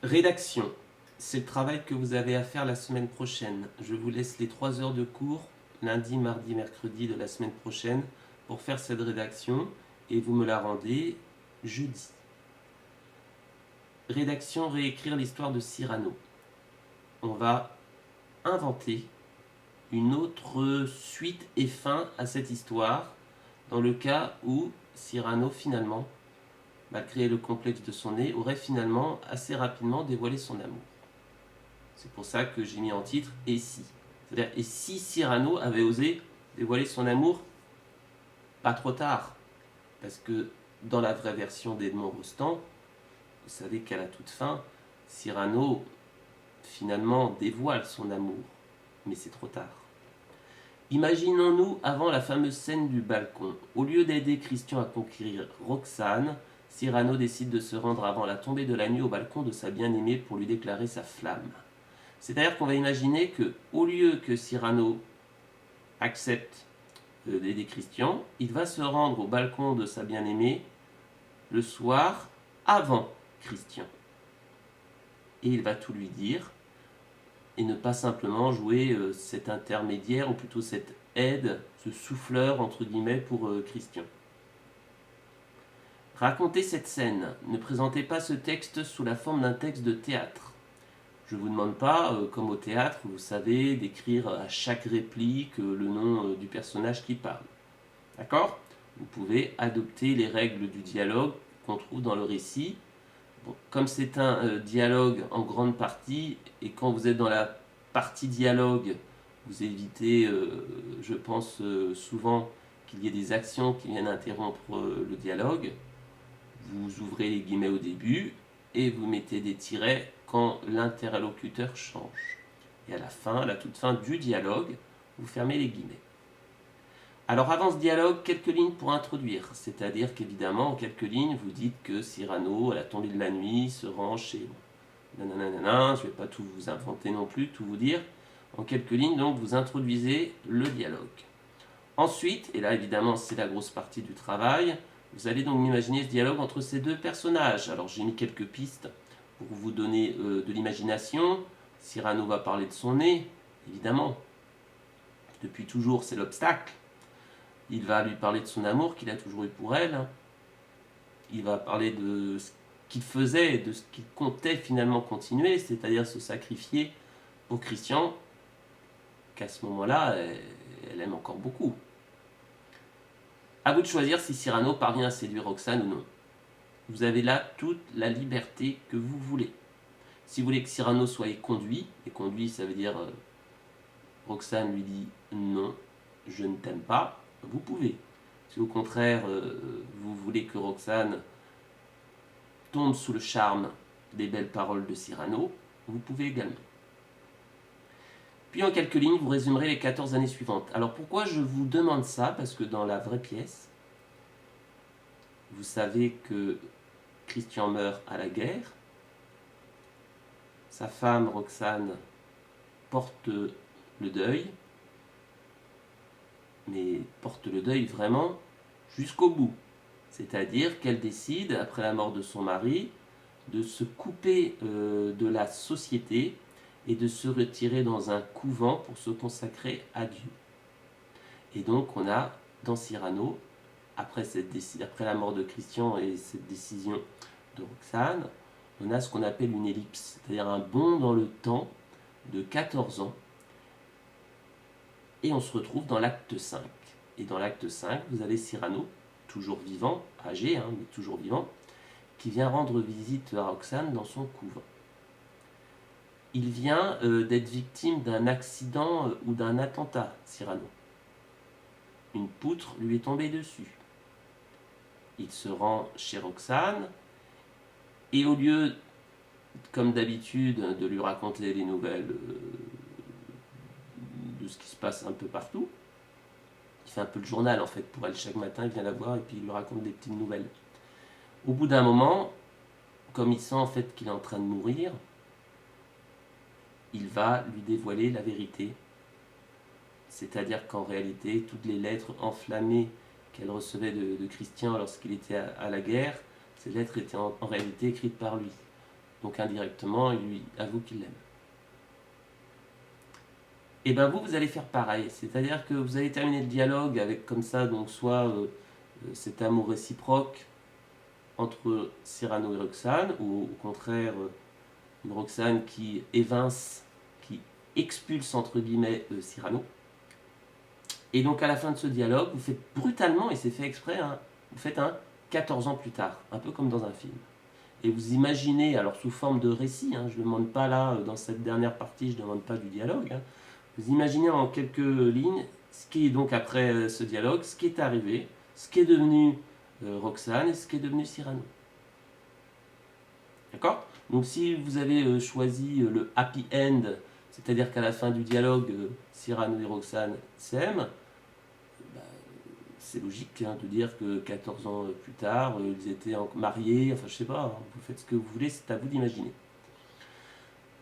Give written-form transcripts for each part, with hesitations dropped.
Rédaction. C'est le travail que vous avez à faire la semaine prochaine. Je vous laisse les 3 heures de cours, lundi, mardi, mercredi de la semaine prochaine, pour faire cette rédaction et vous me la rendez jeudi. Rédaction, réécrire l'histoire de Cyrano. On va inventer une autre suite et fin à cette histoire, dans le cas où Cyrano finalement, malgré le complexe de son nez, aurait finalement assez rapidement dévoilé son amour. C'est pour ça que j'ai mis en titre Et si. C'est-à-dire, et si Cyrano avait osé dévoiler son amour pas trop tard. Parce que dans la vraie version d'Edmond Rostand, vous savez qu'à la toute fin, Cyrano finalement dévoile son amour. Mais c'est trop tard. Imaginons-nous avant la fameuse scène du balcon. Au lieu d'aider Christian à conquérir Roxane, Cyrano décide de se rendre avant la tombée de la nuit au balcon de sa bien-aimée pour lui déclarer sa flamme. C'est-à-dire qu'on va imaginer que, au lieu que Cyrano accepte d'aider Christian, il va se rendre au balcon de sa bien-aimée le soir avant Christian. Et il va tout lui dire, et ne pas simplement jouer cet intermédiaire, ou plutôt cette aide, ce souffleur entre guillemets pour Christian. Racontez cette scène, ne présentez pas ce texte sous la forme d'un texte de théâtre. Je ne vous demande pas, comme au théâtre, vous savez, d'écrire à chaque réplique le nom du personnage qui parle. D'accord? Vous pouvez adopter les règles du dialogue qu'on trouve dans le récit. Bon, comme c'est un dialogue en grande partie, et quand vous êtes dans la partie dialogue, vous évitez, je pense, souvent qu'il y ait des actions qui viennent interrompre le dialogue. Vous ouvrez les guillemets au début et vous mettez des tirets quand l'interlocuteur change. Et à la fin, à la toute fin du dialogue, vous fermez les guillemets. Alors avant ce dialogue, quelques lignes pour introduire, c'est-à-dire qu'évidemment, en quelques lignes, vous dites que Cyrano, à la tombée de la nuit, se rend chez... Nanana, je ne vais pas tout vous inventer non plus, tout vous dire. En quelques lignes, donc, vous introduisez le dialogue. Ensuite, et là évidemment c'est la grosse partie du travail, vous allez donc imaginer ce dialogue entre ces deux personnages. Alors j'ai mis quelques pistes pour vous donner de l'imagination. Cyrano va parler de son nez, évidemment. Depuis toujours, c'est l'obstacle. Il va lui parler de son amour qu'il a toujours eu pour elle. Il va parler de ce qu'il faisait, de ce qu'il comptait finalement continuer, c'est-à-dire se sacrifier pour Christian, qu'à ce moment-là, elle aime encore beaucoup. À vous de choisir si Cyrano parvient à séduire Roxane ou non. Vous avez là toute la liberté que vous voulez. Si vous voulez que Cyrano soit conduit, et conduit ça veut dire Roxane lui dit non, je ne t'aime pas, vous pouvez. Si au contraire vous voulez que Roxane tombe sous le charme des belles paroles de Cyrano, vous pouvez également. Puis en quelques lignes, vous résumerez les 14 années suivantes. Alors pourquoi je vous demande ça? Parce que dans la vraie pièce, vous savez que Christian meurt à la guerre. Sa femme, Roxane, porte le deuil, mais porte le deuil vraiment jusqu'au bout. C'est-à-dire qu'elle décide, après la mort de son mari, de se couper de la société et de se retirer dans un couvent pour se consacrer à Dieu. Et donc on a dans Cyrano, après la mort de Christian et cette décision de Roxane, on a ce qu'on appelle une ellipse, c'est-à-dire un bond dans le temps de 14 ans, et on se retrouve dans l'acte 5. Et dans l'acte 5, vous avez Cyrano, toujours vivant, âgé, mais toujours vivant, qui vient rendre visite à Roxane dans son couvent. Il vient d'être victime d'un accident ou d'un attentat, Cyrano. Une poutre lui est tombée dessus. Il se rend chez Roxane, et au lieu, comme d'habitude, de lui raconter les nouvelles de ce qui se passe un peu partout, il fait un peu le journal en fait pour elle. Chaque matin, il vient la voir et puis il lui raconte des petites nouvelles. Au bout d'un moment, comme il sent en fait qu'il est en train de mourir, il va lui dévoiler la vérité. C'est-à-dire qu'en réalité, toutes les lettres enflammées qu'elle recevait de Christian lorsqu'il était à la guerre, ces lettres étaient en réalité écrites par lui. Donc indirectement, il lui avoue qu'il l'aime. Et bien vous allez faire pareil. C'est-à-dire que vous allez terminer le dialogue avec comme ça, donc soit cet amour réciproque entre Cyrano et Roxane, ou au contraire une Roxane qui évince, qui expulse entre guillemets Cyrano. Et donc à la fin de ce dialogue, vous faites brutalement, et c'est fait exprès, hein, vous faites un 14 ans plus tard, un peu comme dans un film. Et vous imaginez, alors sous forme de récit, hein, je ne demande pas là, dans cette dernière partie, je ne demande pas du dialogue, hein, vous imaginez en quelques lignes ce qui est donc après ce dialogue, ce qui est arrivé, ce qui est devenu Roxane et ce qui est devenu Cyrano. D'accord? Donc si vous avez choisi le happy end, c'est-à-dire qu'à la fin du dialogue, Cyrano et Roxane s'aiment, bah, c'est logique hein, de dire que 14 ans plus tard, ils étaient mariés, enfin je sais pas, hein, vous faites ce que vous voulez, c'est à vous d'imaginer.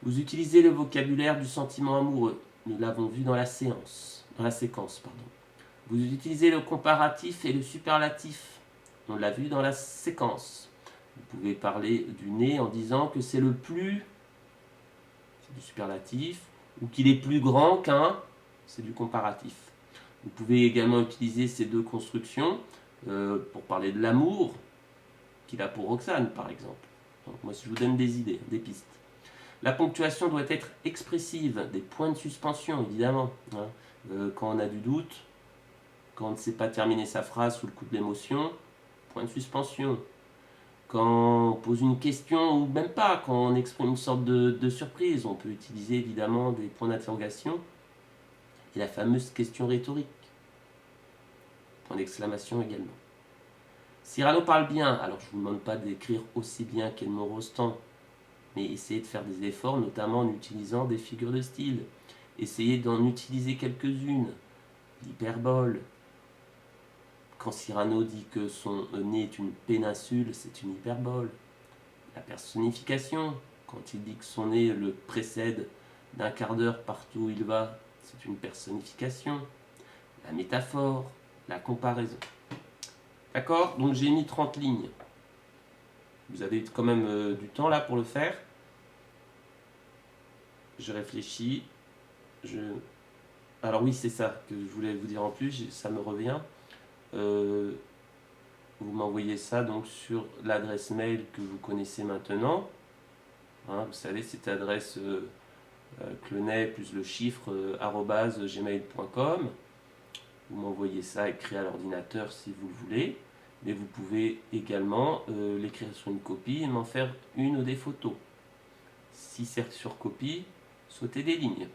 Vous utilisez le vocabulaire du sentiment amoureux, nous l'avons vu dans la séquence. Vous utilisez le comparatif et le superlatif, on l'a vu dans la séquence. Vous pouvez parler du nez en disant que c'est le plus, c'est du superlatif, ou qu'il est plus grand qu'un, c'est du comparatif. Vous pouvez également utiliser ces deux constructions pour parler de l'amour qu'il a pour Roxane, par exemple. Donc, moi, je vous donne des idées, des pistes. La ponctuation doit être expressive, des points de suspension, évidemment. Hein. Quand on a du doute, quand on ne sait pas terminer sa phrase sous le coup de l'émotion, point de suspension. Quand on pose une question, ou même pas, quand on exprime une sorte de surprise, on peut utiliser évidemment des points d'interrogation et la fameuse question rhétorique. Point d'exclamation également. Cyrano parle bien, alors je ne vous demande pas d'écrire aussi bien qu'Edmond Rostand, mais essayez de faire des efforts, notamment en utilisant des figures de style. Essayez d'en utiliser quelques-unes. L'hyperbole. Quand Cyrano dit que son nez est une péninsule, c'est une hyperbole. La personnification. Quand il dit que son nez le précède d'un quart d'heure partout où il va, c'est une personnification. La métaphore, la comparaison. D'accord? Donc j'ai mis 30 lignes. Vous avez quand même du temps là pour le faire. Je réfléchis. Alors oui, c'est ça que je voulais vous dire en plus, ça me revient. Vous m'envoyez ça donc sur l'adresse mail que vous connaissez maintenant. Hein, vous savez, cette adresse Clenet plus le chiffre @gmail.com. Vous m'envoyez ça écrit à l'ordinateur si vous le voulez. Mais vous pouvez également l'écrire sur une copie et m'en faire une ou des photos. Si c'est sur copie, sautez des lignes.